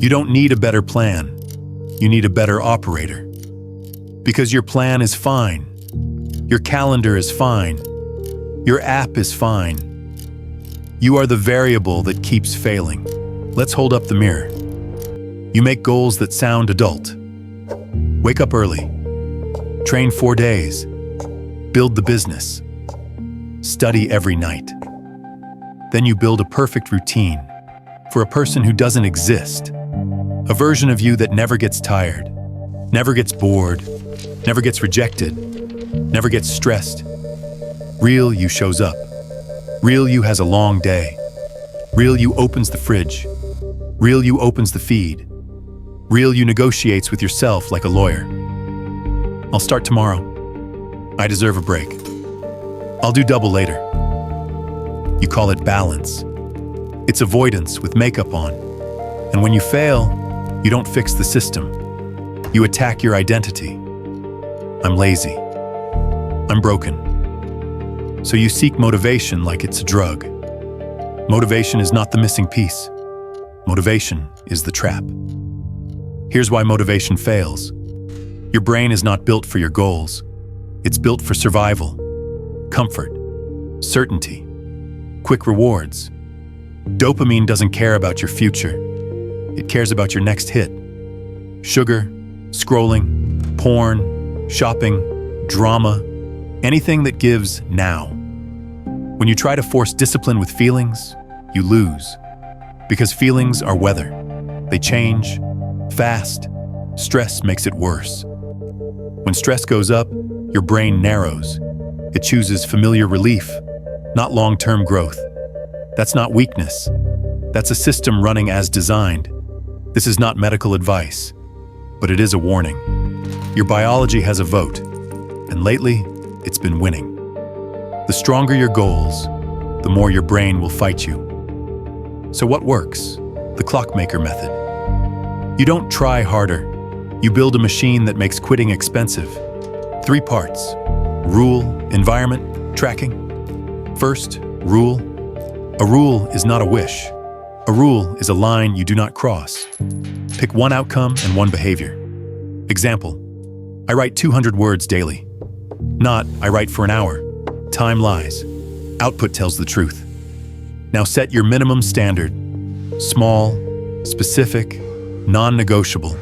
You don't need a better plan. You need a better operator. Because your plan is fine. Your calendar is fine. Your app is fine. You are the variable that keeps failing. Let's hold up the mirror. You make goals that sound adult. Wake up early. Train 4 days. Build the business. Study every night. Then you build a perfect routine for a person who doesn't exist. A version of you that never gets tired, never gets bored, never gets rejected, never gets stressed. Real you shows up. Real you has a long day. Real you opens the fridge. Real you opens the feed. Real you negotiates with yourself like a lawyer. I'll start tomorrow. I deserve a break. I'll do double later. You call it balance. It's avoidance with makeup on. And when you fail, you don't fix the system. You attack your identity. I'm lazy. I'm broken. So you seek motivation like it's a drug. Motivation is not the missing piece. Motivation is the trap. Here's why motivation fails. Your brain is not built for your goals. It's built for survival, comfort, certainty, quick rewards. Dopamine doesn't care about your future. It cares about your next hit. Sugar, scrolling, porn, shopping, drama, anything that gives now. When you try to force discipline with feelings, you lose. Because feelings are weather. They change, fast. Stress makes it worse. When stress goes up, your brain narrows. It chooses familiar relief, not long-term growth. That's not weakness. That's a system running as designed. This is not medical advice, but it is a warning. Your biology has a vote, and lately, it's been winning. The stronger your goals, the more your brain will fight you. So what works? The clockmaker method. You don't try harder. You build a machine that makes quitting expensive. 3 parts: rule, environment, tracking. First, rule. A rule is not a wish. A rule is a line you do not cross. Pick one outcome and one behavior. Example, I write 200 words daily. Not, I write for an hour. Time lies. Output tells the truth. Now set your minimum standard. Small, specific, non-negotiable.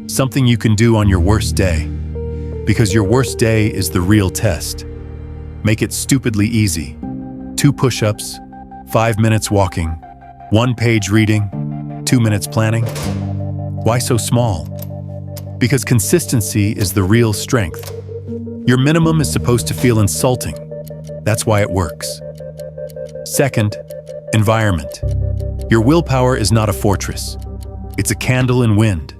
Something you can do on your worst day. Because your worst day is the real test. Make it stupidly easy. 2 push-ups, 5 minutes walking, 1 page reading, 2 minutes planning. Why so small? Because consistency is the real strength. Your minimum is supposed to feel insulting. That's why it works. Second, environment. Your willpower is not a fortress. It's a candle in wind.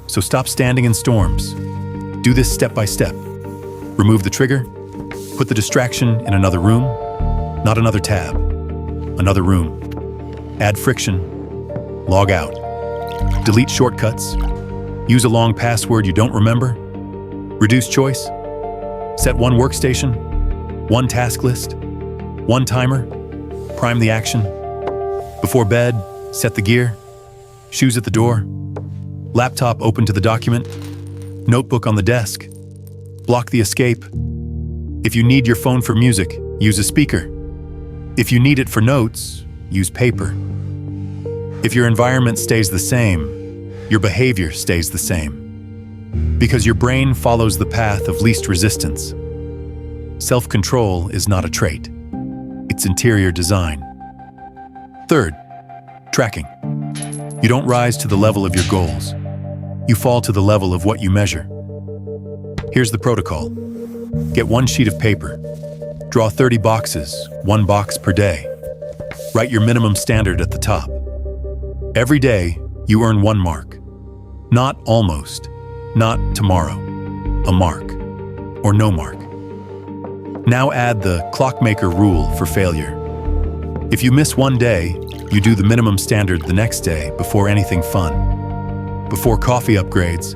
So stop standing in storms. Do this step by step. Remove the trigger. Put the distraction in another room. Not another tab. Another room. Add friction. Log out. Delete shortcuts. Use a long password you don't remember. Reduce choice. Set 1 workstation. 1 task list. 1 timer. Prime the action. Before bed, set the gear. Shoes at the door. Laptop open to the document. Notebook on the desk. Block the escape. If you need your phone for music, use a speaker. If you need it for notes, use paper. If your environment stays the same, your behavior stays the same. Because your brain follows the path of least resistance. Self-control is not a trait. It's interior design. Third, tracking. You don't rise to the level of your goals. You fall to the level of what you measure. Here's the protocol. Get 1 sheet of paper. Draw 30 boxes, 1 box per day. Write your minimum standard at the top. Every day, you earn 1 mark. Not almost, not tomorrow. A mark, or no mark. Now add the clockmaker rule for failure. If you miss 1 day, you do the minimum standard the next day before anything fun. Before coffee upgrades,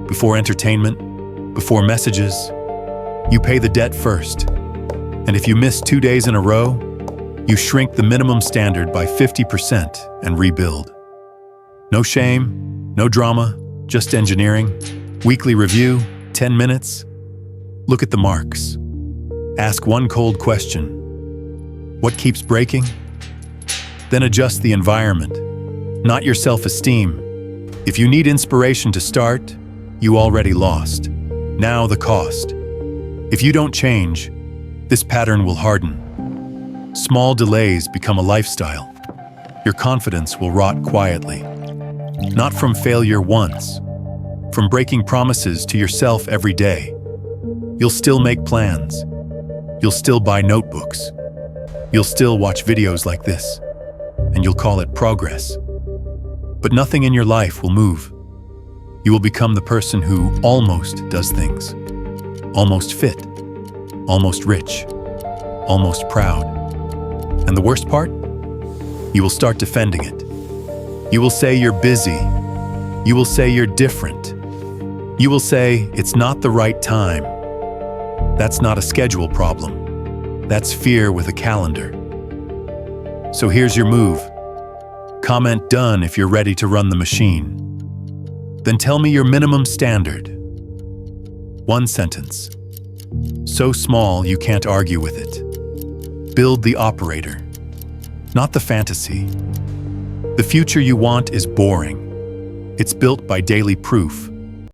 before entertainment, before messages, you pay the debt first. And if you miss 2 days in a row, you shrink the minimum standard by 50% and rebuild. No shame, no drama, just engineering. Weekly review, 10 minutes. Look at the marks. Ask one cold question. What keeps breaking? Then adjust the environment, not your self-esteem. If you need inspiration to start, you already lost. Now the cost. If you don't change, this pattern will harden. Small delays become a lifestyle. Your confidence will rot quietly. Not from failure once, from breaking promises to yourself every day. You'll still make plans. You'll still buy notebooks. You'll still watch videos like this, and you'll call it progress. But nothing in your life will move. You will become the person who almost does things. Almost fit, almost rich, almost proud. And the worst part? You will start defending it. You will say you're busy. You will say you're different. You will say it's not the right time. That's not a schedule problem. That's fear with a calendar. So here's your move. Comment done if you're ready to run the machine. Then tell me your minimum standard. One sentence. So small you can't argue with it. Build the operator, not the fantasy. The future you want is boring. It's built by daily proof.